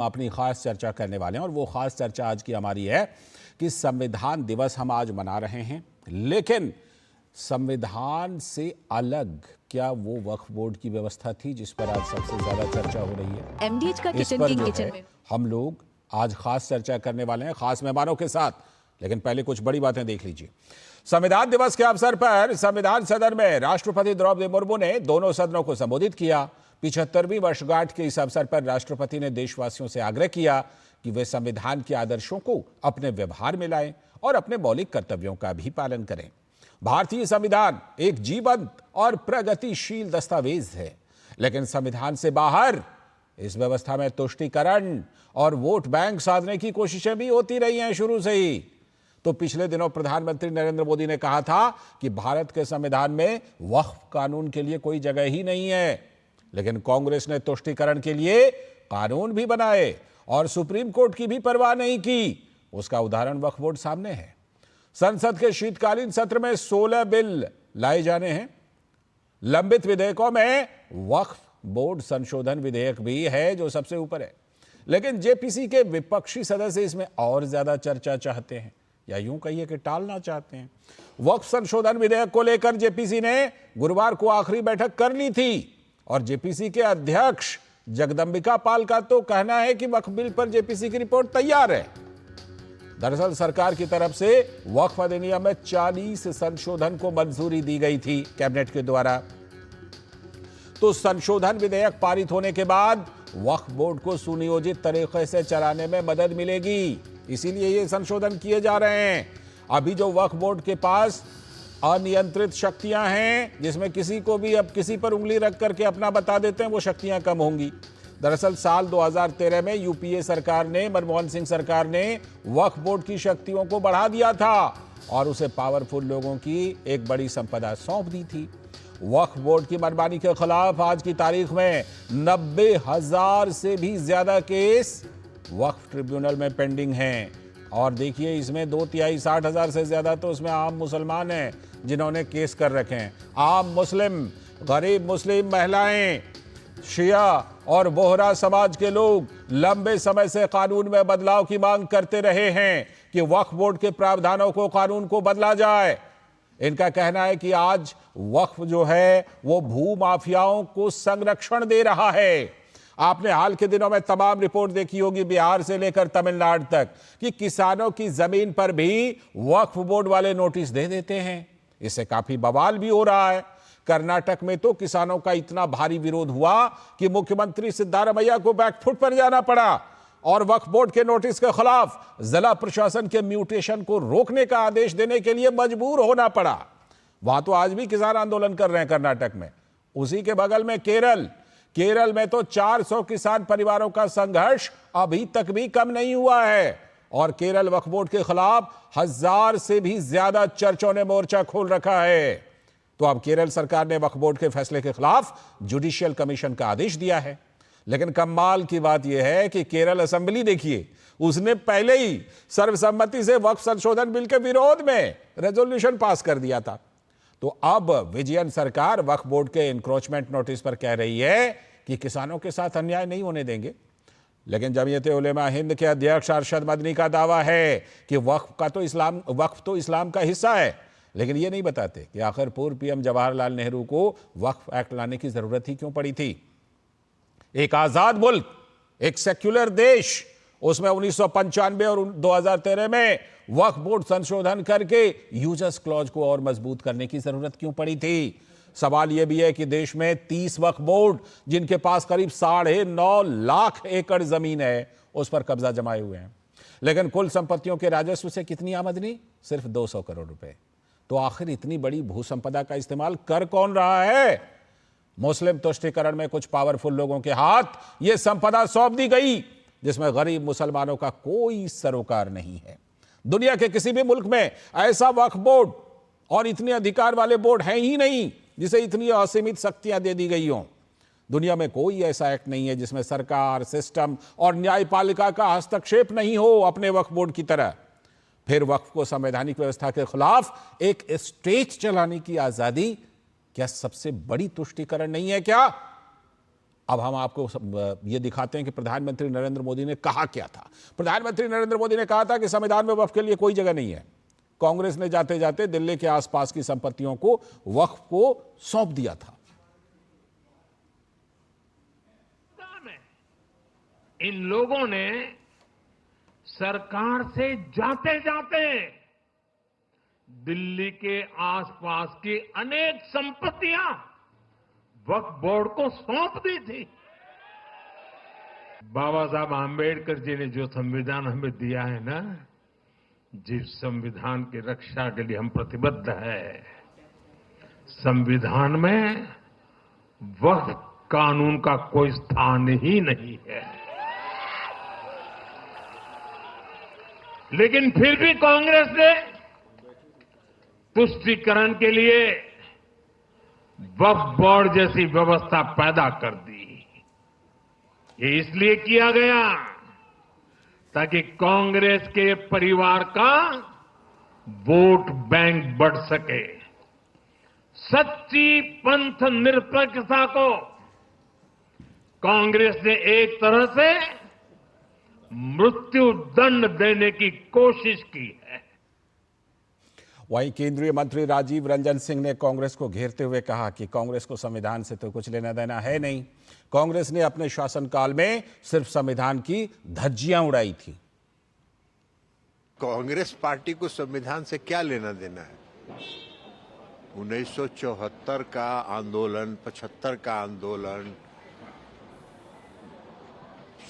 अपनी खास चर्चा करने वाले हैं और वो खास चर्चा आज की हमारी है कि संविधान दिवस हम आज मना रहे हैं, लेकिन संविधान से अलग क्या वो वक्फ बोर्ड की व्यवस्था थी जिस पर आज सबसे ज्यादा चर्चा हो रही है। एमडीएच का इस किचन पर किंग जो किचन है में हम लोग आज खास चर्चा करने वाले हैं खास मेहमानों के साथ। लेकिन पहले कुछ बड़ी बातें देख लीजिए। संविधान दिवस के अवसर पर संविधान सदन में राष्ट्रपति द्रौपदी मुर्मू ने दोनों सदनों को संबोधित किया। 75वीं वर्षगांठ के इस अवसर पर राष्ट्रपति ने देशवासियों से आग्रह किया कि वे संविधान के आदर्शों को अपने व्यवहार में लाएं और अपने मौलिक कर्तव्यों का भी पालन करें। भारतीय संविधान एक जीवंत और प्रगतिशील दस्तावेज है, लेकिन संविधान से बाहर इस व्यवस्था में तुष्टीकरण और वोट बैंक साधने की कोशिशें भी होती रही हैं शुरू से ही। तो पिछले दिनों प्रधानमंत्री नरेंद्र मोदी ने कहा था कि भारत के संविधान में वक्फ कानून के लिए कोई जगह ही नहीं है, लेकिन कांग्रेस ने तुष्टीकरण के लिए कानून भी बनाए और सुप्रीम कोर्ट की भी परवाह नहीं की। उसका उदाहरण वक्फ बोर्ड सामने है। संसद के शीतकालीन सत्र में 16 बिल लाए जाने हैं। लंबित विधेयकों में वक्फ बोर्ड संशोधन विधेयक भी है जो सबसे ऊपर है, लेकिन जेपीसी के विपक्षी सदस्य इसमें और ज्यादा चर्चा चाहते हैं, या यूं कहिए कि टालना चाहते हैं। वक्फ संशोधन विधेयक को लेकर जेपीसी ने गुरुवार को आखिरी बैठक कर ली थी और जेपीसी के अध्यक्ष जगदंबिका पाल का तो कहना है कि वक्फ बिल पर जेपीसी की रिपोर्ट तैयार है। दरअसल सरकार की तरफ से वक्फ अधिनियम में 40 संशोधन को मंजूरी दी गई थी कैबिनेट के द्वारा। तो संशोधन विधेयक पारित होने के बाद वक्फ बोर्ड को सुनियोजित तरीके से चलाने में मदद मिलेगी, इसीलिए ये संशोधन किए जा रहे हैं। अभी जो वक्फ बोर्ड के पास अनियंत्रित शक्तियां हैं, जिसमें किसी को भी अब किसी पर उंगली रख करके अपना बता देते हैं, वो शक्तियां कम होंगी। दरअसल साल 2013 में यूपीए सरकार ने, मनमोहन सिंह सरकार ने वक्फ बोर्ड की शक्तियों को बढ़ा दिया था और उसे पावरफुल लोगों की एक बड़ी संपदा सौंप दी थी। वक्फ बोर्ड की मनमानी के खिलाफ आज की तारीख में 90,000 से भी ज्यादा केस वक्फ ट्रिब्यूनल में पेंडिंग हैं। और देखिए, इसमें 2/3 60,000 से ज्यादा तो उसमें आम मुसलमान हैं जिन्होंने केस कर रखे हैं। आम मुस्लिम, गरीब मुस्लिम महिलाएं, शिया और बोहरा समाज के लोग लंबे समय से कानून में बदलाव की मांग करते रहे हैं कि वक्फ बोर्ड के प्रावधानों को, कानून को बदला जाए। इनका कहना है कि आज वक्फ जो है वो भू माफियाओं को संरक्षण दे रहा है। आपने हाल के दिनों में तमाम रिपोर्ट देखी होगी, बिहार से लेकर तमिलनाडु तक, कि किसानों की जमीन पर भी वक्फ बोर्ड वाले नोटिस दे देते हैं। इससे काफी बवाल भी हो रहा है। कर्नाटक में तो किसानों का इतना भारी विरोध हुआ कि मुख्यमंत्री सिद्धारमैया को बैकफुट पर जाना पड़ा और वक्फ बोर्ड के नोटिस के खिलाफ जिला प्रशासन के म्यूटेशन को रोकने का आदेश देने के लिए मजबूर होना पड़ा। वहां तो आज भी किसान आंदोलन कर रहे हैं कर्नाटक में। उसी के बगल में केरल में तो 400 किसान परिवारों का संघर्ष अभी तक भी कम नहीं हुआ है और केरल वक्फ बोर्ड के खिलाफ 1000 से भी ज्यादा चर्चों ने मोर्चा खोल रखा है। तो अब केरल सरकार ने वक्फ बोर्ड के फैसले के खिलाफ जुडिशियल कमीशन का आदेश दिया है। लेकिन कमाल की बात यह है कि केरल असेंबली देखिए, उसने पहले ही सर्वसम्मति से वक्फ संशोधन बिल के विरोध में रेजोल्यूशन पास कर दिया था। तो अब विजयन सरकार वक्फ बोर्ड के इंक्रोचमेंट नोटिस पर कह रही है कि किसानों के साथ अन्याय नहीं होने देंगे। लेकिन जमीयते उलेमा हिंद के अध्यक्ष अरशद मदनी का दावा है कि वक्फ तो इस्लाम का हिस्सा है, लेकिन ये नहीं बताते कि आखिर पूर्व पीएम जवाहरलाल नेहरू को वक्फ एक्ट लाने की जरूरत ही क्यों पड़ी थी। एक आजाद मुल्क, एक सेक्युलर देश, उसमें 1995 और 2013 में वक्फ बोर्ड संशोधन करके यूजर्स क्लॉज को और मजबूत करने की जरूरत क्यों पड़ी थी। सवाल यह भी है कि देश में 30 वक्फ बोर्ड, जिनके पास करीब 9.5 लाख एकड़ जमीन है, उस पर कब्जा जमाए हुए हैं, लेकिन कुल संपत्तियों के राजस्व से कितनी आमदनी? सिर्फ 200 करोड़ रुपए। तो आखिर इतनी बड़ी भू संपदा का इस्तेमाल कर कौन रहा है? मुस्लिम तुष्टीकरण में कुछ पावरफुल लोगों के हाथ यह संपदा सौंप दी गई, जिसमें गरीब मुसलमानों का कोई सरोकार नहीं है। दुनिया के किसी भी मुल्क में ऐसा वक्फ बोर्ड और इतने अधिकार वाले बोर्ड हैं ही नहीं जिसे इतनी असीमित शक्तियां दे दी गई हों। दुनिया में कोई ऐसा एक्ट नहीं है जिसमें सरकार, सिस्टम और न्यायपालिका का हस्तक्षेप नहीं हो अपने वक्फ बोर्ड की तरह। फिर वक्फ को संवैधानिक व्यवस्था के खिलाफ एक स्टेट चलाने की आजादी क्या सबसे बड़ी तुष्टीकरण नहीं है क्या? अब हम आपको ये दिखाते हैं कि प्रधानमंत्री नरेंद्र मोदी ने कहा क्या था। प्रधानमंत्री नरेंद्र मोदी ने कहा था कि संविधान में वक्फ के लिए कोई जगह नहीं है। कांग्रेस ने जाते जाते दिल्ली के आसपास की संपत्तियों को वक्फ को सौंप दिया था। इन लोगों ने सरकार से जाते जाते दिल्ली के आसपास की अनेक संपत्तियां वक्फ बोर्ड को सौंप दी थी। बाबा साहब आम्बेडकर जी ने जो संविधान हमें दिया है ना, जिस संविधान की रक्षा के लिए हम प्रतिबद्ध है, संविधान में वक्फ कानून का कोई स्थान ही नहीं है। लेकिन फिर भी कांग्रेस ने तुष्टीकरण के लिए वक्फ बोर्ड जैसी व्यवस्था पैदा कर दी। ये इसलिए किया गया ताकि कांग्रेस के परिवार का वोट बैंक बढ़ सके। सच्ची पंथ निरपेक्षता को कांग्रेस ने एक तरह से मृत्यु दंड देने की कोशिश की है। वहीं केंद्रीय मंत्री राजीव रंजन सिंह ने कांग्रेस को घेरते हुए कहा कि कांग्रेस को संविधान से तो कुछ लेना देना है नहीं। कांग्रेस ने अपने शासनकाल में सिर्फ संविधान की धज्जियां उड़ाई थी। कांग्रेस पार्टी को संविधान से क्या लेना देना है? 1974 का आंदोलन, 75 का आंदोलन,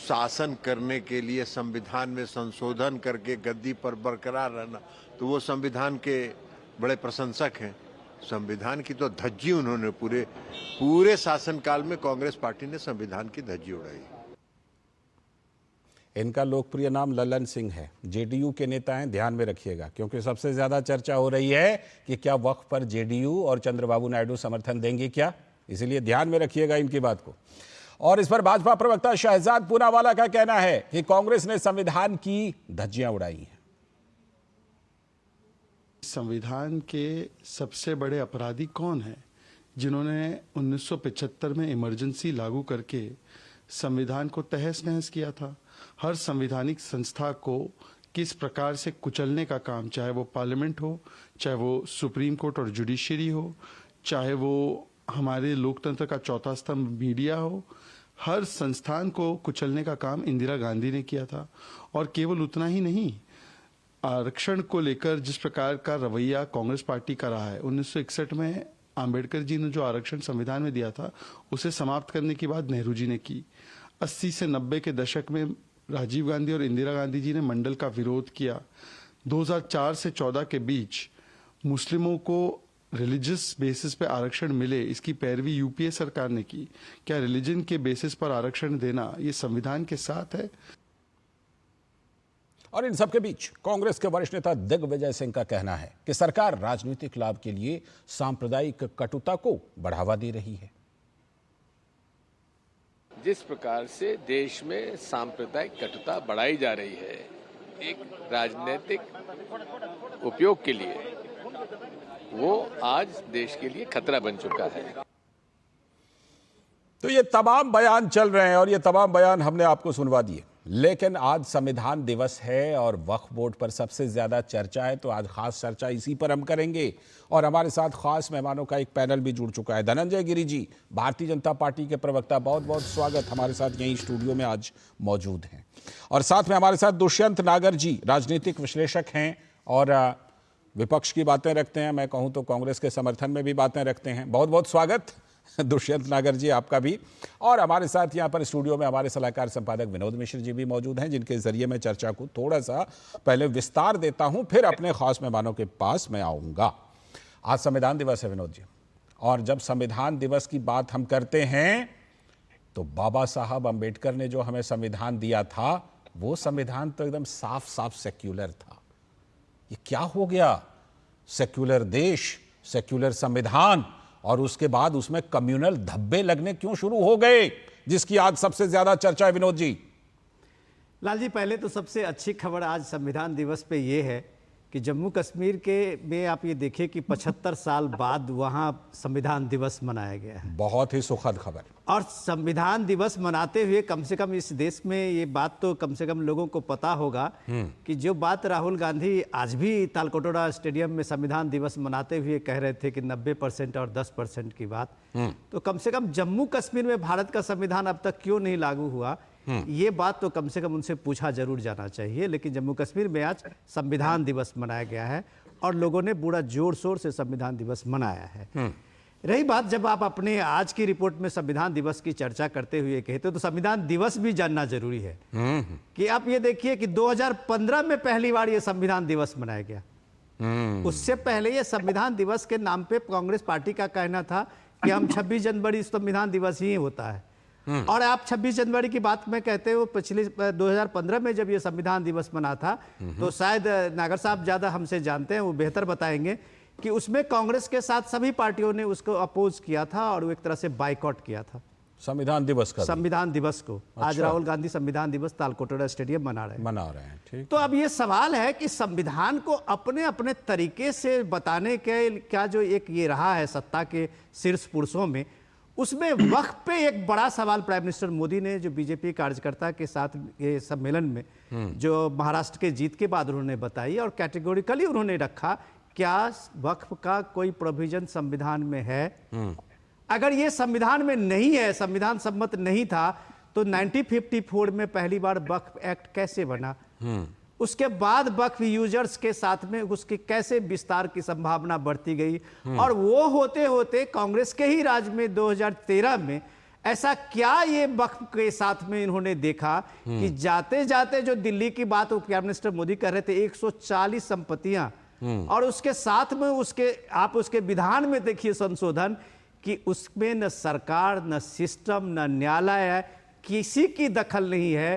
शासन करने के लिए संविधान में संशोधन करके गद्दी पर बरकरार रहना, तो वो संविधान के बड़े प्रशंसक हैं। संविधान की तो धज्जी उन्होंने पूरे शासनकाल में कांग्रेस पार्टी ने संविधान की धज्जी उड़ाई। इनका लोकप्रिय नाम ललन सिंह है। जेडीयू के नेता हैं, ध्यान में रखिएगा, क्योंकि सबसे ज्यादा चर्चा हो रही है कि क्या वक्फ पर जेडीयू और चंद्रबाबू नायडू समर्थन देंगे क्या, इसीलिए ध्यान में रखिएगा इनकी बात को। और इस पर भाजपा प्रवक्ता शहजाद पूनावाला का कहना है कि कांग्रेस ने संविधान की धज्जियां उड़ाई हैं। संविधान के सबसे बड़े अपराधी कौन है? जिन्होंने 1975 में इमरजेंसी लागू करके संविधान को तहस नहस किया था। हर संवैधानिक संस्था को किस प्रकार से कुचलने का काम, चाहे वो पार्लियामेंट हो, चाहे वो सुप्रीम कोर्ट और जुडिशरी हो, चाहे वो हमारे लोकतंत्र का चौथा स्तंभ मीडिया हो, हर संस्थान को कुचलने का काम इंदिरा गांधी ने किया था। और केवल उतना ही नहीं, आरक्षण को लेकर जिस प्रकार का रवैया कांग्रेस पार्टी का रहा है, 1961 में आम्बेडकर जी ने जो आरक्षण संविधान में दिया था, उसे समाप्त करने की बात नेहरू जी ने की। 80 से 90 के दशक में राजीव गांधी और इंदिरा गांधी जी ने मंडल का विरोध किया। 2004 से 14 के बीच मुस्लिमों को रिलीजियस बेसिस पे आरक्षण मिले, इसकी पैरवी यूपीए सरकार ने की। क्या रिलीजन के बेसिस पर आरक्षण देना ये संविधान के साथ है? और इन सबके बीच कांग्रेस के वरिष्ठ नेता दिग्विजय सिंह का कहना है कि सरकार राजनीतिक लाभ के लिए सांप्रदायिक कटुता को बढ़ावा दे रही है। जिस प्रकार से देश में सांप्रदायिक कटुता बढ़ाई जा रही है, एक राजनीतिक उपयोग के लिए, वो आज देश के लिए खतरा बन चुका है। तो ये तमाम बयान चल रहे हैं और ये तमाम बयान हमने आपको सुनवा दिए, लेकिन आज संविधान दिवस है और वक्फ बोर्ड पर सबसे ज्यादा चर्चा है, तो आज खास चर्चा इसी पर हम करेंगे। और हमारे साथ खास मेहमानों का एक पैनल भी जुड़ चुका है। धनंजय गिरी जी, भारतीय जनता पार्टी के प्रवक्ता, बहुत बहुत स्वागत, हमारे साथ यहीं स्टूडियो में आज मौजूद हैं। और साथ में हमारे साथ दुष्यंत नागर जी, राजनीतिक विश्लेषक हैं और विपक्ष की बातें रखते हैं, मैं कहूं तो कांग्रेस के समर्थन में भी बातें रखते हैं। बहुत बहुत स्वागत दुष्यंत नागर जी आपका भी। और हमारे साथ यहाँ पर स्टूडियो में हमारे सलाहकार संपादक विनोद मिश्र जी भी मौजूद हैं, जिनके जरिए मैं चर्चा को थोड़ा सा पहले विस्तार देता हूं, फिर अपने खास मेहमानों के पास मैं आऊंगा। आज संविधान दिवस है विनोद जी, और जब संविधान दिवस की बात हम करते हैं तो बाबा साहब अम्बेडकर ने जो हमें संविधान दिया था, वो संविधान तो एकदम साफ साफ सेक्युलर था। ये क्या हो गया? सेक्युलर देश, सेक्युलर संविधान, और उसके बाद उसमें कम्युनल धब्बे लगने क्यों शुरू हो गए, जिसकी आज सबसे ज्यादा चर्चा है विनोद जी। लाल जी, पहले तो सबसे अच्छी खबर आज संविधान दिवस पे ये है कि जम्मू कश्मीर के में आप ये देखिए कि 75 साल बाद वहाँ संविधान दिवस मनाया गया है। बहुत ही सुखद खबर। और संविधान दिवस मनाते हुए कम से कम इस देश में ये बात तो कम से कम लोगों को पता होगा कि जो बात राहुल गांधी आज भी तालकटोरा स्टेडियम में संविधान दिवस मनाते हुए कह रहे थे कि 90% और 10% की बात, तो कम से कम जम्मू कश्मीर में भारत का संविधान अब तक क्यों नहीं लागू हुआ, ये बात तो कम से कम उनसे पूछा जरूर जाना चाहिए। लेकिन जम्मू कश्मीर में आज संविधान दिवस मनाया गया है और लोगों ने बड़ा जोर शोर से संविधान दिवस मनाया है। रही बात, जब आप अपने आज की रिपोर्ट में संविधान दिवस की चर्चा करते हुए कहते हो तो संविधान दिवस भी जानना जरूरी है कि आप ये देखिए कि 2015 में पहली बार ये संविधान दिवस मनाया गया। उससे पहले ये संविधान दिवस के नाम पे कांग्रेस पार्टी का कहना था कि हम 26 जनवरी संविधान दिवस ही होता है। और आप 26 जनवरी की बात में कहते हो, पिछले 2015 में जब ये संविधान दिवस मना था तो शायद नागर साहब ज्यादा हमसे जानते हैं, वो बेहतर बताएंगे कि उसमें कांग्रेस के साथ सभी पार्टियों ने उसको अपोज किया था और वो एक तरह से बाइकआउट किया था संविधान दिवस को। अच्छा। आज राहुल गांधी संविधान दिवस तालकटोरा स्टेडियम मना रहे हैं। ठीक। तो अब ये सवाल है कि संविधान को अपने अपने तरीके से बताने के क्या जो एक ये रहा है सत्ता के शीर्ष पुरुषों में, उसमें वक्त पे एक बड़ा सवाल प्राइम मिनिस्टर मोदी ने जो बीजेपी कार्यकर्ता के साथ ये सम्मेलन में जो महाराष्ट्र के जीत के बाद उन्होंने बताई और कैटेगोरिकली उन्होंने रखा, क्या वक्फ का कोई प्रोविजन संविधान में है? अगर ये संविधान में नहीं है, संविधान सम्मत नहीं था, तो 1954 में पहली बार वक्फ एक्ट कैसे बना? उसके बाद वक्फ यूजर्स के साथ में उसके कैसे विस्तार की संभावना बढ़ती गई? और वो होते होते कांग्रेस के ही राज में 2013 में ऐसा क्या ये वक्फ के साथ में इन्होंने देखा कि जाते जाते जो दिल्ली की बात प्राइम मिनिस्टर मोदी कर रहे थे 140 संपत्तियां, और उसके साथ में आप उसके विधान में देखिए संशोधन कि उसमें न सरकार, न सिस्टम, न न्यायालय है, किसी की दखल नहीं है।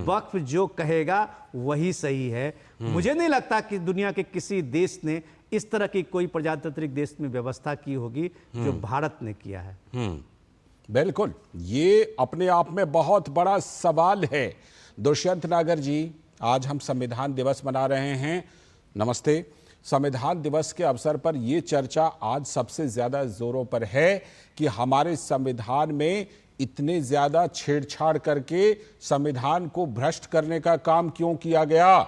वक्फ जो कहेगा वही सही है। मुझे नहीं लगता कि दुनिया के किसी देश ने इस तरह की कोई प्रजातांत्रिक देश में व्यवस्था की होगी जो भारत ने किया है। बिल्कुल, ये अपने आप में बहुत बड़ा सवाल है। दुष्यंत नागर जी, आज हम संविधान दिवस मना रहे हैं। नमस्ते। संविधान दिवस के अवसर पर यह चर्चा आज सबसे ज्यादा जोरों पर है कि हमारे संविधान में इतने ज्यादा छेड़छाड़ करके संविधान को भ्रष्ट करने का काम क्यों किया गया,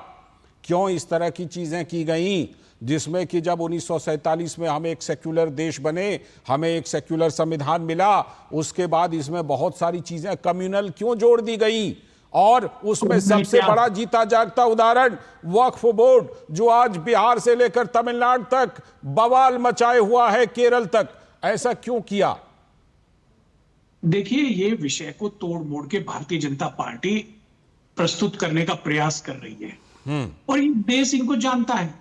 क्यों इस तरह की चीजें की गईं, जिसमें कि जब 1947 में हम एक सेक्युलर देश बने, हमें एक सेक्युलर संविधान मिला, उसके बाद इसमें बहुत सारी चीजें कम्युनल क्यों जोड़ दी गई? और उसमें सबसे बड़ा जीता जागता उदाहरण वक्फ बोर्ड, जो आज बिहार से लेकर तमिलनाडु तक बवाल मचाए हुआ है, केरल तक, ऐसा क्यों किया? देखिए, ये विषय को तोड़ मोड़ के भारतीय जनता पार्टी प्रस्तुत करने का प्रयास कर रही है और ये देश इनको जानता है।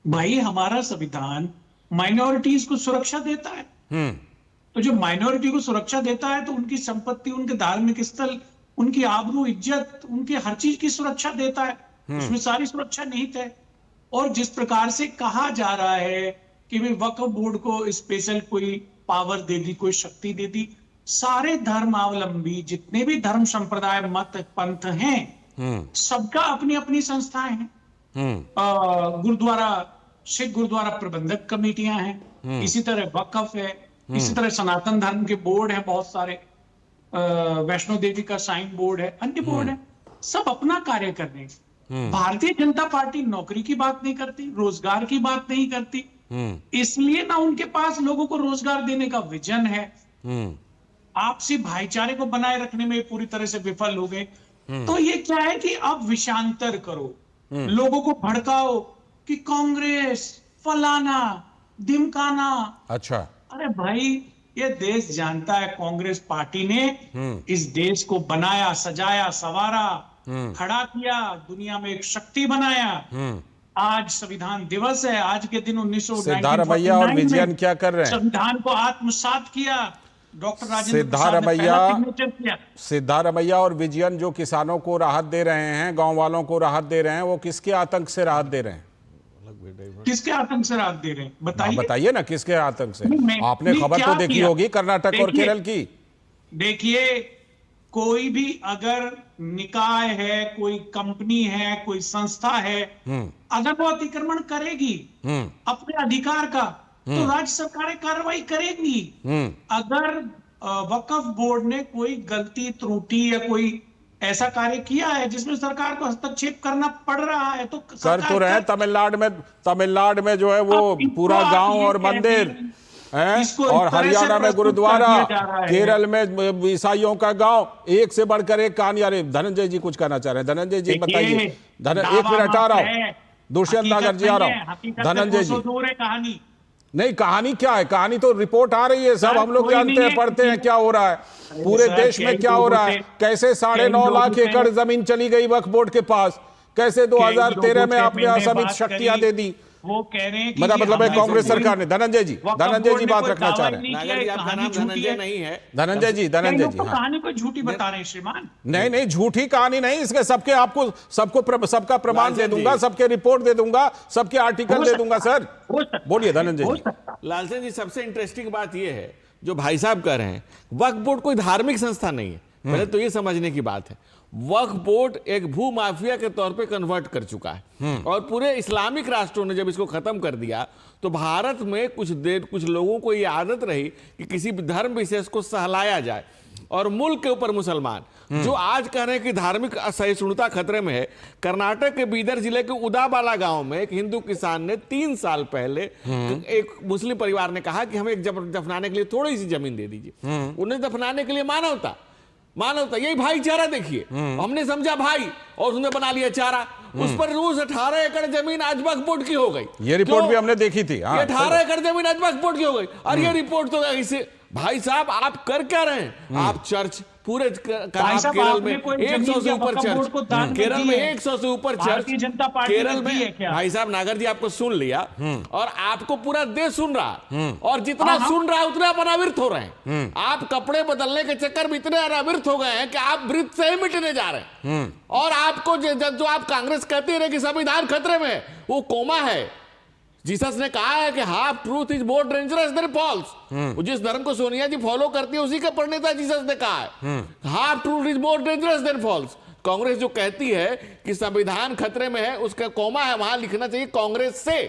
भाई, हमारा संविधान माइनॉरिटीज को सुरक्षा देता है, तो जो माइनॉरिटी को सुरक्षा देता है तो उनकी संपत्ति, उनके धार्मिक स्थल, उनकी आबरू इज्जत, उनकी हर चीज की सुरक्षा देता है। उसमें सारी सुरक्षा निहित है। और जिस प्रकार से कहा जा रहा है कि वे वक्फ बोर्ड को स्पेशल कोई पावर दे दी, कोई शक्ति दे दी, सारे धर्मावलंबी जितने भी धर्म संप्रदाय, मत, पंथ हैं, सबका अपनी अपनी संस्थाएं हैं। गुरुद्वारा, सिख गुरुद्वारा प्रबंधक कमेटियां हैं, इसी तरह वक्फ है, इसी तरह सनातन धर्म के बोर्ड है बहुत सारे, वैष्णो देवी का साइन बोर्ड है, अन्य बोर्ड है, सब अपना कार्य कर रहे हैं। भारतीय जनता पार्टी नौकरी की बात नहीं करती, रोजगार की बात नहीं करती, इसलिए ना उनके पास लोगों को रोजगार देने का विजन है। आपसी भाईचारे को बनाए रखने में पूरी तरह से विफल हो गए। तो ये क्या है कि अब विषांतर करो, लोगों को भड़काओ कि कांग्रेस फलाना ढिमकाना। अच्छा, अरे भाई, ये देश जानता है कांग्रेस पार्टी ने इस देश को बनाया, सजाया, संवारा, खड़ा किया, दुनिया में एक शक्ति बनाया। आज संविधान दिवस है, आज के दिन 1949 सिद्धारमैया और विजयन क्या कर रहे हैं? संविधान को आत्मसात किया, डॉक्टर राजेंद्र सिद्धारमैया और विजयन जो किसानों को राहत दे रहे हैं, गांव वालों को राहत दे रहे हैं, वो किसके आतंक से राहत दे रहे हैं? किसके आतंक से राहत दे रहे हैं? बताइए ना, किसके आतंक से? आपने खबर तो देखी होगी कर्नाटक और केरल की। देखिए, कोई भी अगर निकाय है, कोई कंपनी है, कोई संस्था है, अगर वो अतिक्रमण करेगी अपने अधिकार का, तो राज्य सरकारें कार्रवाई करेंगी। अगर वक्फ बोर्ड ने कोई गलती त्रुटि या कोई ऐसा कार्य किया है जिसमें सरकार को हस्तक्षेप करना पड़ रहा है, तो कर तो रहे हैं। तमिलनाडु में जो है वो पूरा गांव और मंदिर है, और हरियाणा में गुरुद्वारा, केरल में ईसाइयों का गांव, एक से बढ़कर एक कहानी। अरे धनंजय जी कुछ कहना चाह रहे हैं, धनंजय जी बताइए। एक मिनट आ रहा हूं, दुष्यंत नागर जी आ रहा हूं। धनंजय जी, कहानी नहीं कहानी क्या है? कहानी तो रिपोर्ट आ रही है, सब हम लोग जानते हैं, पढ़ते हैं क्या हो रहा है पूरे देश में, क्या हो रहा है, कैसे 9.5 लाख एकड़ जमीन चली गई वक्फ बोर्ड के पास, कैसे 2013 में आपने असीमित शक्तियां दे दी। वो कह रहे हैं कि मतलब है कांग्रेस सरकार ने। धनंजय जी बात रखना चाह रहे हैं। नागर जी, आपका नाम धनंजय नहीं है। धनंजय जी कहानी को झूठी बता रहे हैं श्रीमान। नहीं, झूठी कहानी नहीं, इसके सबका प्रमाण दे दूंगा, सबके रिपोर्ट दे दूंगा, सबके आर्टिकल दे दूंगा। सर बोलिए धनंजय जी। लालचंद जी, सबसे इंटरेस्टिंग बात यह है जो भाई साहब कह रहे हैं, वक्फ बोर्ड कोई धार्मिक संस्था नहीं है। पहले तो ये समझने की बात है, वक्फ बोर्ड एक भू माफिया के तौर पे कन्वर्ट कर चुका है, और पूरे इस्लामिक राष्ट्रों ने जब इसको खत्म कर दिया तो भारत में कुछ लोगों को ये आदत रही कि किसी भी धर्म विशेष को सहलाया जाए, और मुल्क के ऊपर मुसलमान जो आज कह रहे हैं कि धार्मिक असहिष्णुता खतरे में है। कर्नाटक के बीदर जिले के उदाबाला गांव में एक हिंदू किसान ने 3 साल पहले एक मुस्लिम परिवार ने कहा कि हमें एक दफनाने के लिए थोड़ी सी जमीन दे दीजिए। उन्हें दफनाने के लिए मानवता, यही भाईचारा देखिए। हमने समझा भाई, और उसने बना लिया चारा। उस पर रोज 18 एकड़ जमीन आज वक्फ बोर्ड की हो गई। ये रिपोर्ट भी हमने देखी थी। 18 एकड़ जमीन आज वक्फ बोर्ड की हो गई, और ये रिपोर्ट तो ऐसे भाई साहब आप कर क्या रहे हैं? आप चर्च पूरे केरल में 100 से ऊपर चर्च, केरल में 100 से ऊपर चर्च, केरल में भाई साहब नागर जी आपको सुन लिया, और आपको पूरा देश सुन रहा, और जितना सुन रहा है उतने आप अनावृत हो रहे हैं। आप कपड़े बदलने के चक्कर में इतने अनावृत हो गए हैं कि आप वृत्त से ही मिटने जा रहे हैं। और आपको जो आप कांग्रेस कहती है कि संविधान खतरे में है, वो कोमा है। जीसस ने कहा है कि half truth is more dangerous than false. जिस धर्म को सोनिया जी फॉलो करती है उसी का प्रणेता जीसस ने कहा है, half truth is more dangerous than false. Congress जो कहती है कि संविधान खतरे में है, उसका कोमा है, वहां लिखना चाहिए कांग्रेस से।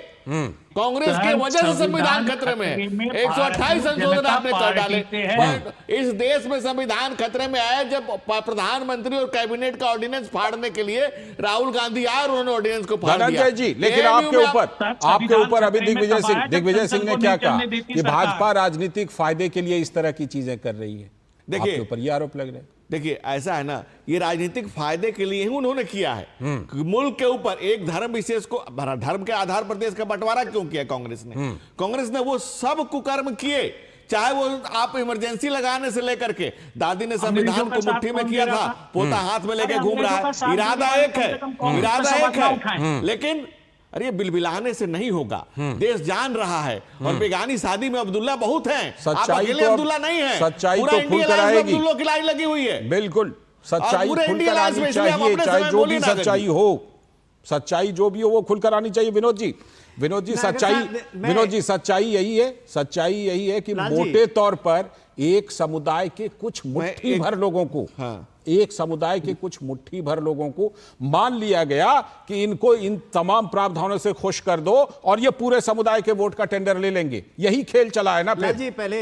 कांग्रेस की वजह से संविधान खतरे में है। 128 संशोधन आपने कर डाले, पर इस देश में संविधान खतरे में आया जब प्रधानमंत्री और कैबिनेट का ऑर्डिनेंस फाड़ने के लिए राहुल गांधी आए और उन्होंने ऑर्डिनेंस को फाड़ दिया। धनंजय जी, लेकिन आपके ऊपर अभी दिग्विजय सिंह ने क्या कहा कि भाजपा राजनीतिक फायदे के लिए इस तरह की चीजें कर रही है। देखिए ऊपर ये आरोप लग रहे हैं। देखिए ऐसा है ना, ये राजनीतिक फायदे के लिए ही उन्होंने किया है। मुल्क के ऊपर एक धर्म विशेष को, धर्म के आधार पर देश का बंटवारा क्यों किया कांग्रेस ने? कांग्रेस ने वो सब कुकर्म किए, चाहे वो आप इमरजेंसी लगाने से लेकर के, दादी ने संविधान को मुट्ठी में किया था, पोता हाथ में लेके घूम रहा है। इरादा एक है, लेकिन अरे बिलबिलाने से नहीं होगा। देश जान रहा है, और बेगानी शादी में अब्दुल्ला बहुत हैं, आप अकेले अब्दुल्ला नहीं है। सच्चाई तो खुलकर आएगी, अब्दुल्ला की लाइन लगी हुई है। बिल्कुल सच्चाई खुलकर आनी चाहिए, चाहे जो भी सच्चाई हो, सच्चाई जो भी हो वो खुलकर आनी चाहिए। विनोद जी सच्चाई यही है कि मोटे तौर पर एक समुदाय के कुछ मुट्ठी भर लोगों को, एक समुदाय के कुछ मुट्ठी भर लोगों को मान लिया गया कि इनको इन तमाम प्रावधानों से खुश कर दो और ये पूरे समुदाय के वोट का टेंडर ले लेंगे। यही खेल चला है ना। फिर जी पहले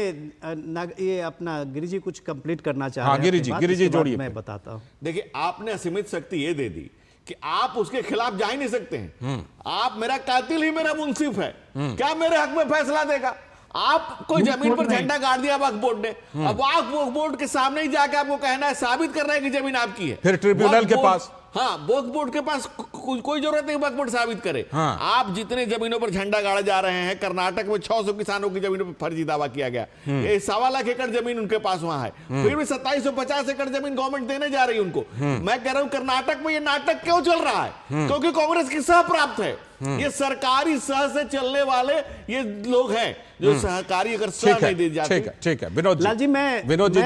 ये अपना गिरी जी कुछ कंप्लीट करना चाह रहे हैं। गिरी जी जोड़िए। मैं बताता हूं। देखिए आपने असीमित शक्ति ये दे दी कि आप उसके खिलाफ जा ही नहीं सकते हैं। आप मेरा कातिल ही मेरा मुंसिफ है, क्या मेरे हक में फैसला देगा? आप कोई जमीन पर झंडा गाड़ दिया वक्फ बोर्ड ने, अब वक्फ बोर्ड के सामने ही जाके आपको कहना है, साबित करना है कि जमीन आपकी है। फिर ट्रिब्यूनल के पास, हाँ वक्फ बोर्ड के पास कोई जरूरत नहीं वक्फ बोर्ड साबित करे। आप जितने जमीनों पर झंडा गाड़ा जा रहे हैं, कर्नाटक में 600 किसानों की जमीनों पर फर्जी दावा किया गया, ये 1.25 लाख एकड़ जमीन उनके पास वहां है, फिर भी 2750 एकड़ जमीन गवर्नमेंट देने जा रही है उनको। मैं कह रहा हूं कर्नाटक में ये नाटक क्यों चल रहा है? क्योंकि कांग्रेस की सह प्राप्त है। ये सरकारी सह से चलने वाले ये लोग हैं जो सहकारी अगर सह नहीं दी जाती। ठीक है विनोद लाल जी, विनोद जी,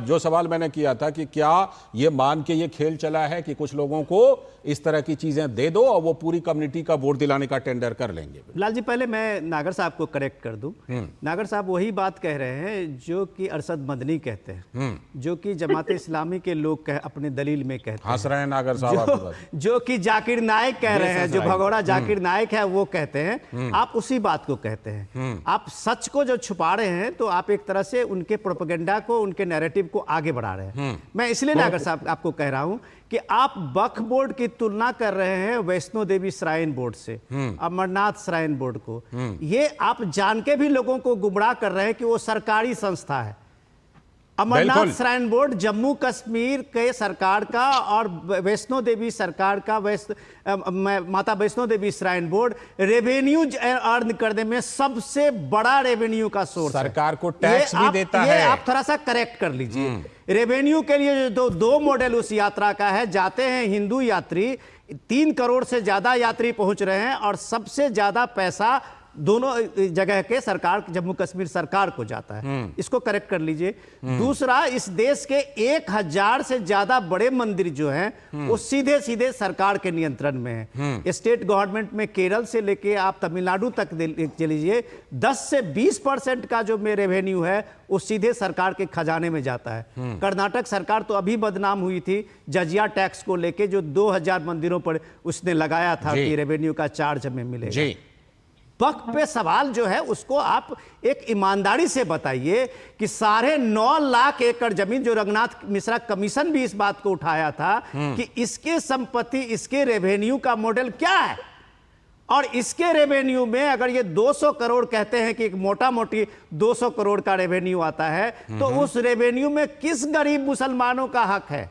जो सवाल मैंने किया था कि क्या ये मान के ये खेल चला है कि कुछ लोगों को इस तरह की चीजें दे दो और वो पूरी कम्युनिटी का वोट दिलाने का टेंडर कर लेंगे? लाल जी, पहले मैं नागर साहब को करेक्ट कर दूं। नागर साहब वही बात कह रहे हैं जो कि अरशद मदनी कहते हैं, जो कि जमात इस्लामी के लोग अपने दलील में कहते हैं। हंस रहे हैं नागर साहब, जो कि जाकिर नाइक कह रहे हैं, जो भगोड़ा जाकिर नाइक है वो कहते हैं, आप उसी बात को कहते हैं। आप सच को जो छुपा रहे हैं तो आप एक तरह से उनके प्रोपेगेंडा को, उनके नैरेटिव को आगे बढ़ा रहे हैं। मैं इसलिए नागर साहब आपको कह रहा हूं कि आप वक्फ बोर्ड की तुलना कर रहे हैं वैष्णो देवी श्राइन बोर्ड से, अमरनाथ श्राइन बोर्ड को। ये आप जान के भी लोगों को गुमराह कर रहे हैं कि वो सरकारी संस्था है। अमरनाथ श्राइन बोर्ड जम्मू कश्मीर के सरकार का और वैष्णो देवी सरकार का, माता Vaishno Devi shrine board revenue earn करने में सबसे बड़ा रेवेन्यू का सोर्स, सरकार को टैक्स भी देता है। आप थोड़ा सा करेक्ट कर लीजिए। रेवेन्यू के लिए जो दो मॉडल उस यात्रा का है, जाते हैं हिंदू यात्री, 3 करोड़ से ज्यादा यात्री पहुंच रहे हैं और सबसे ज्यादा पैसा दोनों जगह के सरकार, जम्मू कश्मीर सरकार को जाता है। इसको करेक्ट कर लीजिए। दूसरा, इस देश के 1000 से ज्यादा बड़े मंदिर जो हैं वो सीधे सीधे सरकार के नियंत्रण में है। स्टेट गवर्नमेंट में केरल से लेके आप तमिलनाडु तक चलीजिए, 10 से 20% का जो रेवेन्यू है वो सीधे सरकार के खजाने में जाता है। कर्नाटक सरकार तो अभी बदनाम हुई थी जजिया टैक्स को लेके, जो 2000 मंदिरों पर उसने लगाया था कि रेवेन्यू का चार्ज हमें मिलेगा। वक्फ पे सवाल जो है उसको आप एक ईमानदारी से बताइए कि 9.5 लाख एकड़ जमीन, जो रघुनाथ मिश्रा कमीशन भी इस बात को उठाया था कि इसके संपत्ति, इसके रेवेन्यू का मॉडल क्या है, और इसके रेवेन्यू में अगर ये 200 करोड़ कहते हैं कि एक मोटा मोटी 200 करोड़ का रेवेन्यू आता है, तो उस रेवेन्यू में किस गरीब मुसलमानों का हक है?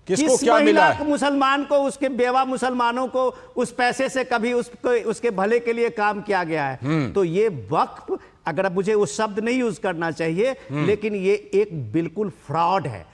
किस महिला मुसलमान को, उसके बेवा मुसलमानों को उस पैसे से कभी उसके भले के लिए काम किया गया है? तो ये वक्फ, अगर अब मुझे उस शब्द नहीं यूज करना चाहिए, लेकिन ये एक बिल्कुल फ्रॉड है।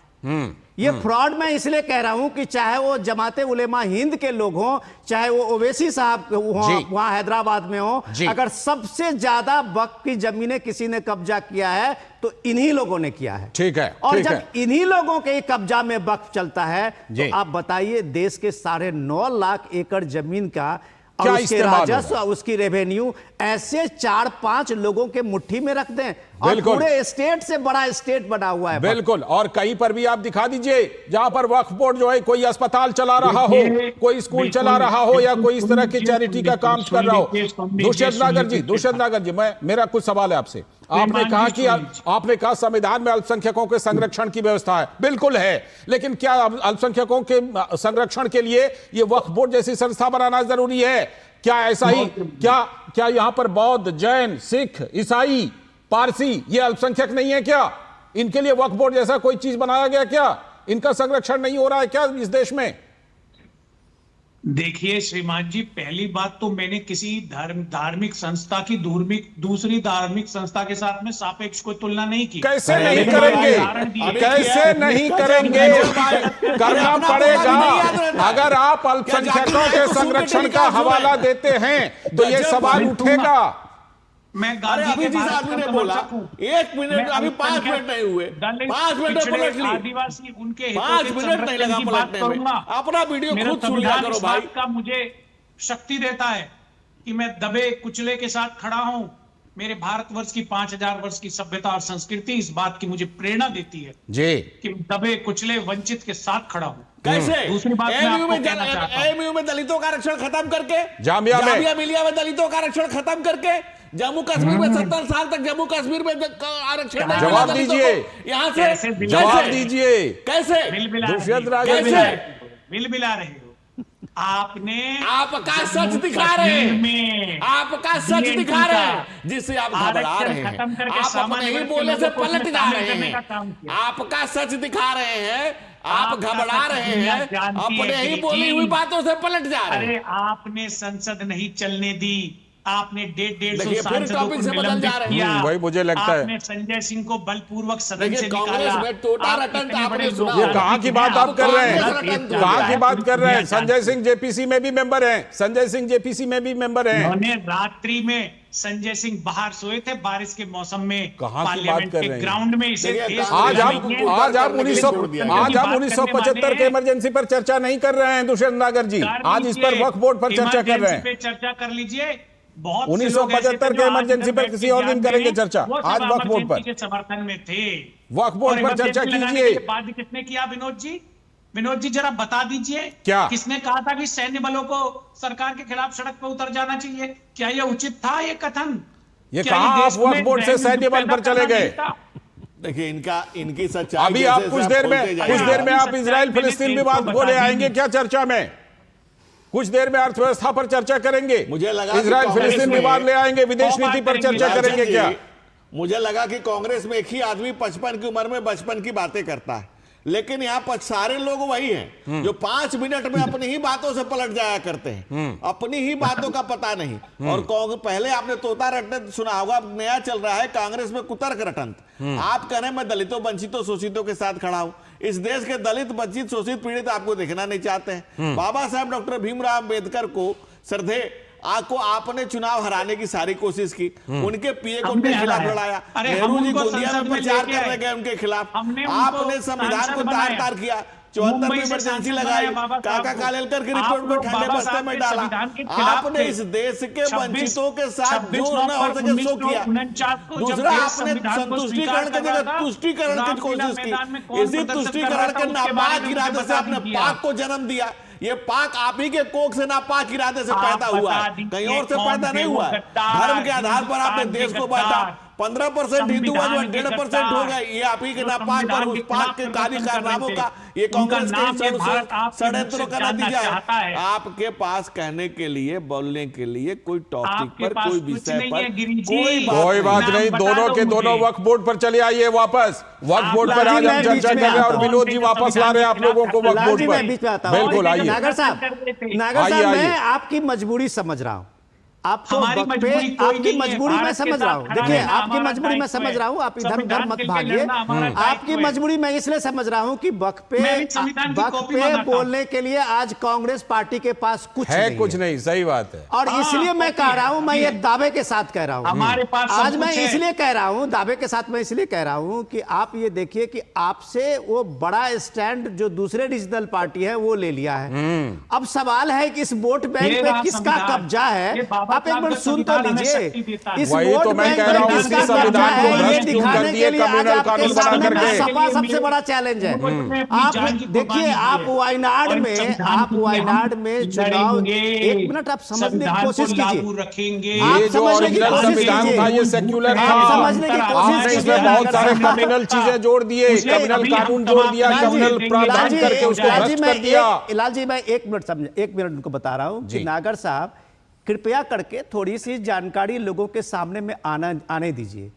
ये फ्रॉड मैं इसलिए कह रहा हूं कि चाहे वो जमाते उलेमा हिंद के लोग हों, चाहे वो ओवैसी साहब वहां हैदराबाद में हो, अगर सबसे ज्यादा वक्फ की जमीनें किसी ने कब्जा किया है तो इन्हीं लोगों ने किया है। ठीक है। और जब इन्हीं लोगों के कब्जा में वक्फ चलता है तो आप बताइए देश के 9.5 लाख एकड़ जमीन का और उसके राजस्व, उसकी रेवेन्यू ऐसे 4-5 लोगों के मुट्ठी में रख दें, और पूरे स्टेट से बड़ा स्टेट बना हुआ है। बिल्कुल। और कहीं पर भी आप दिखा दीजिए जहां पर वक्फ बोर्ड जो है कोई अस्पताल चला रहा हो, कोई स्कूल चला रहा हो, या कोई इस तरह की चैरिटी का काम कर रहा हो। दुष्यंत नागर जी, मेरा कुछ सवाल है आपसे। आपने कहा संविधान में अल्पसंख्यकों के संरक्षण की व्यवस्था है, बिल्कुल है, लेकिन क्या अल्पसंख्यकों के संरक्षण के लिए ये वक्फ बोर्ड जैसी संस्था बनाना जरूरी है? क्या ऐसा ही, क्या यहां पर बौद्ध, जैन, सिख, ईसाई, पारसी ये अल्पसंख्यक नहीं है क्या? इनके लिए वक्फ बोर्ड जैसा कोई चीज बनाया गया क्या? इनका संरक्षण नहीं हो रहा है क्या इस देश में? देखिए श्रीमान जी, पहली बात तो मैंने किसी धार्मिक संस्था की दूसरी धार्मिक संस्था के साथ में सापेक्ष कोई तुलना नहीं की। कैसे नहीं करेंगे? कैसे नहीं करेंगे? करना पड़ेगा। अगर आप अल्पसंख्यकों के संरक्षण का हवाला देते हैं तो ये सवाल उठेगा। मैं गांधी जिस आदमी ने बोला 1 मिनट, अभी 5 मिनट नहीं हुए, 5 मिनट में पलट ली, आदिवासी उनके 5 मिनट नहीं लगा पलटने में। अपना वीडियो खुद सुन लिया करो भाई। का मुझे शक्ति देता है कि मैं दबे कुचले के साथ खड़ा हूं। मेरे भारतवर्ष की 5000 वर्ष की सभ्यता और संस्कृति इस बात की मुझे प्रेरणा देती है जी कि दबे कुचले वंचित के साथ खड़ा हूं। कैसे? दूसरी बात एमयू में दलितों का आरक्षण खत्म करके, जामिया मिलिया में दलितों का आरक्षण खत्म करके, जम्मू कश्मीर में 70 साल तक जम्मू कश्मीर में आरक्षण नहीं, जवाब दीजिए यहाँ से, जवाब दीजिए कैसे? मिल मिला रहे हो आपने, आपका सच दिखा रहे हैं, आपका सच दिखा रहे हैं, जिससे आप घबरा रहे हैं, आप अपने ही बोले से पलट जा रहे हैं, आपका सच दिखा रहे हैं, आप घबरा रहे हैं, अपने ही बोली हुई बातों से पलट जा रहे हैं। अरे आपने संसद नहीं चलने दी, आपने 150 देखिए, फिर सांसदों टॉपिक को से बदल निलंबित जा रहे हैं। किया। वही मुझे लगता है। आपने संजय सिंह को बलपूर्वक सदन देखिए, से कांग्रेस निकाला। में टोटा आप रटंत इतने आपने बड़े सुना लोग ये होगा। कहाँ की बात आप कर रहे हैं? कहाँ की बात कर रहे हैं? संजय सिंह जेपीसी में भी मेंबर हैं। संजय सिंह जेपीसी में भी मेंबर हैं। उन्होंने रात्रि में संजय सिंह बाहर सोए थे बारिश के मौसम में, कहाँ की बात पार्लियामेंट कर के रहे हैं? ग्राउंड में। इसे देखिए, देश आज दुनिया आप में ये आज आप 1975 के इमरजेंसी पर चर्चा नहीं कर रहे हैं दुष्यंत नागर जी। आज इस पर वक्फ बोर्ड पर चर्चा कर रहे हैं। पे चर्चा कर लीजिए। बहुत 1975 के इमरजेंसी पर किसी और दिन करेंगे चर्चा। आज वक्फ बोर्ड पर के समर्थन में थे। वक्फ बोर्ड पर चर्चा कीजिए। बाद किसने किया विनोद जी? विनोद जी जरा बता दीजिए, क्या किसने कहा था कि सैन्य बलों को सरकार के खिलाफ सड़क पर उतर जाना चाहिए? क्या यह उचित था ये कथन? ये क्या कहा देश आप वक्फ में बोर्ड से सैन्य बल पर चले गए? देखिए, इनकी सच्चाई अभी आप कुछ देर में आप इजराइल फिलिस्तीन विवाद को ले आएंगे क्या चर्चा में? कुछ देर में अर्थव्यवस्था पर चर्चा करेंगे। मुझे लगा इजराइल फिलिस्तीन विवाद ले आएंगे, विदेश नीति पर चर्चा करेंगे क्या? मुझे लगा कि कांग्रेस में एक ही आदमी 55 की उम्र में बचपन की बातें करता है, लेकिन यहाँ पर सारे लोग वही हैं जो 5 मिनट में अपनी ही बातों से पलट जाया करते हैं। अपनी ही बातों का पता नहीं। और पहले आपने तोता रटंत सुना होगा, अब नया चल रहा है कांग्रेस में कुतर्क रटंत। आप कह रहे हैं मैं दलितों, वंचितों, शोषितों के साथ खड़ा हूं। इस देश के दलित, वंचित, शोषित, पीड़ित आपको देखना नहीं चाहते हैं। बाबा साहब डॉक्टर भीमराव अंबेडकर को श्रद्धे आपको आपने चुनाव हराने की सारी कोशिश की, उनके पीए को उनके खिलाफ लड़ाया। नेहरू जी गोंदिया में प्रचार करने गए उनके खिलाफ, आपने संविधान को तार तार किया, 74 में इमरजेंसी लगाई, काका कालेलकर की रिपोर्ट को ठंडे बस्ते में डाला। आपने इस देश के वंचितों के साथ जो न हो सके सो किया। दूसरा, आपने संतुष्टिकरण की जगह तुष्टिकरण की कोशिश की। इसी तुष्टिकरण के नापाक इरादे से आपने पाक को जन्म दिया। ये पाक आप ही के कोख से नापाक इरादे से पैदा हुआ है, कहीं और से पैदा नहीं हुआ है। धर्म के आधार पर आपने देश को बांटा। 15% हिंदू हुआ, 1.5% हो गए। ये आप ही के नापाक पर उस पाक के काली कारनामों का, ये कांग्रेस के षड्यंत्रों का नतीजा है। आपके पास कहने के लिए, बोलने के लिए कोई टॉपिक पर, कोई विषय पर कोई बात नहीं। दोनों के दोनों वक्फ बोर्ड पर चले आइए वापस। वक्फ बोर्ड पर आज हम चर्चा कर रहे हैं और विनोद जी वापस ला रहे हैं आप लोगों को वक्फ बोर्ड पर। बिल्कुल आइए। नागर साहब, मैं आपकी मजबूरी समझ रहा हूं। आपको आपकी मजबूरी मैं समझ रहा हूँ। देखिए, आपकी मजबूरी मैं समझ रहा हूँ, आप इधर उधर मत भागिए। आपकी मजबूरी मैं इसलिए समझ रहा हूँ कि वक्त पे बोलने के लिए आज कांग्रेस पार्टी के पास कुछ नहीं। सही बात है। और इसलिए मैं कह रहा हूँ, मैं ये दावे के साथ कह रहा हूँ आज, मैं इसलिए कह रहा हूँ दावे के साथ, मैं इसलिए कह रहा हूँ कि आप ये देखिए कि आपसे वो बड़ा स्टैंड जो दूसरे रीजनल पार्टी है वो ले लिया है। अब सवाल है कि इस वोट बैंक पे किसका कब्जा है। आप एक मिनट सुन तो लीजिए। इस वोट बैंक पर किसका कब्जा है ये दिखाने के लिए आज आपके सामने सपा सबसे बड़ा चैलेंज है। आप देखिए, आप वायनाड में चुनाव, एक मिनट आप समझने की कोशिश कीजिए। ये जो ओरिजिनल संविधान था ये सेक्युलर था। समझने की कोशिश इसमें बहुत सारे कम्युनल चीजें जोड़ दिए, कम्युनल कानून जोड़ दिया, कम्युनल प्रावधान करके उसको भ्रष्ट कर दिया। इलाल जी, मैं एक मिनट उनको बता रहा हूं कि नागर साहब कृपया करके थोड़ी सी जानकारी लोगों के सामने में आने दीजिए।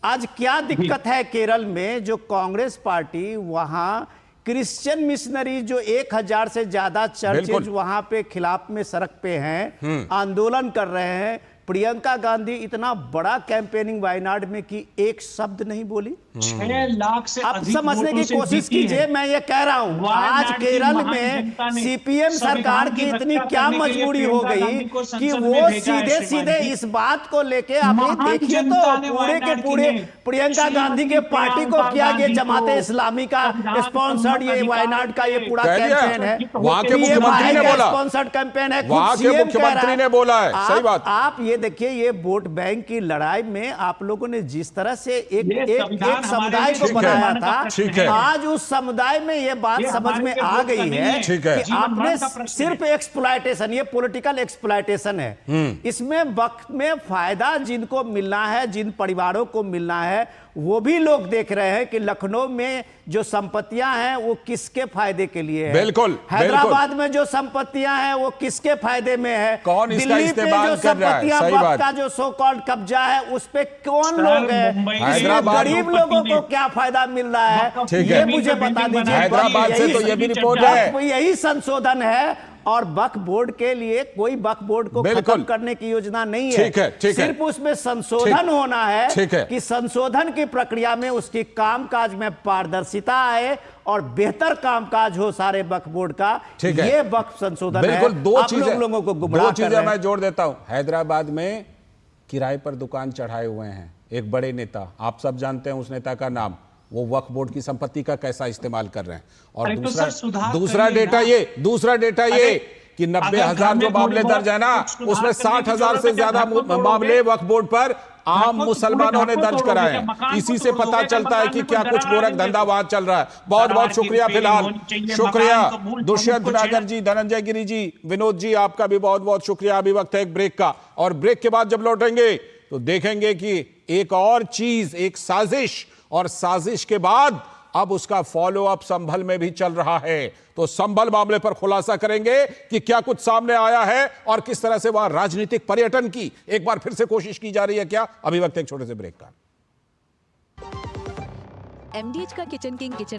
आज क्या दिक्कत है केरल में, जो कांग्रेस पार्टी वहां क्रिश्चियन मिशनरी जो 1000 से ज्यादा चर्चेज वहां पे खिलाफ में सड़क पे हैं, आंदोलन कर रहे हैं। प्रियंका गांधी इतना बड़ा कैंपेनिंग वायनाड में की एक शब्द नहीं बोली। 6 लाख से आप समझने की कोशिश कीजिए। मैं ये कह रहा हूं, आज केरल में सीपीएम सरकार की इतनी क्या मजबूरी हो गई कि वो सीधे सीधे इस बात को लेके, आप देखिए तो पूरे के पूरे प्रियंका गांधी के पार्टी को किया गया, जमाते इस्लामी का स्पॉन्सर्ड ये वायनाड का ये पूरा कैंपेन है, वहां के मुख्यमंत्री ने बोला, स्पॉन्सर्ड कैंपेन है, वहां के मुख्यमंत्री ने बोला है। सही बात। आप ये देखिए, ये वोट बैंक की लड़ाई में आप लोगों ने जिस तरह से एक समुदाय को बनाया था, आज उस समुदाय में ये बात समझ में आ गई है कि आपने सिर्फ एक्सप्लॉयटेशन, ये पॉलिटिकल एक्सप्लॉयटेशन है। इसमें वक्त में फायदा जिनको मिलना है, जिन परिवारों को मिलना है, वो भी लोग देख रहे हैं कि लखनऊ में जो संपत्तियां हैं वो किसके फायदे के लिए है। बिल्कुल। हैदराबाद में जो संपत्तियां हैं वो किसके फायदे में है। कौन इसका इस्तेमाल कर रहा है। सही बात। का जो सो कॉल्ड कब्जा है उस पे कौन लोग हैं, हैदराबाद गरीब लोगों को क्या फायदा मिल रहा है, ये मुझे बता दीजिए। हैदराबाद से तो ये भी रिपोर्ट है, यही संशोधन है। और वक्फ बोर्ड के लिए कोई वक्फ बोर्ड को खत्म करने की योजना नहीं है। ठीक है, सिर्फ उसमें संशोधन होना है कि संशोधन की प्रक्रिया में उसकी कामकाज में पारदर्शिता आए और बेहतर कामकाज हो सारे वक्फ बोर्ड का। ये वक्फ संशोधन है। बिल्कुल, दो लोगों को गुमराह कर रहे हैं। मैं जोड़ देता हूं। हैदराबाद में किराए पर दुकान चढ़ाए हुए हैं एक बड़े नेता, आप सब जानते हैं उस नेता का नाम। वो वक्फ बोर्ड की संपत्ति का कैसा इस्तेमाल कर रहे हैं। और दूसरा डेटा ये कि 90,000 जो मामले दर्ज है ना, उसमें 60,000 से ज्यादा मामले वक्फ बोर्ड पर आम मुसलमानों ने दर्ज कराए हैं। इसी से पता चलता है कि क्या कुछ गोरख धंधा वहां चल रहा है। बहुत बहुत शुक्रिया। फिलहाल शुक्रिया दुष्यंत नागर जी, धनंजय गिरी जी, विनोद जी, आपका भी बहुत बहुत शुक्रिया। अभी वक्त है एक ब्रेक का, और ब्रेक के बाद जब लौटेंगे तो देखेंगे कि एक और चीज, एक साजिश, और साजिश के बाद अब उसका फॉलो अप संभल में भी चल रहा है। तो संभल मामले पर खुलासा करेंगे कि क्या कुछ सामने आया है और किस तरह से वहां राजनीतिक पर्यटन की एक बार फिर से कोशिश की जा रही है क्या। अभी वक्त एक छोटे से ब्रेक का। MDH का किचन किंग किचन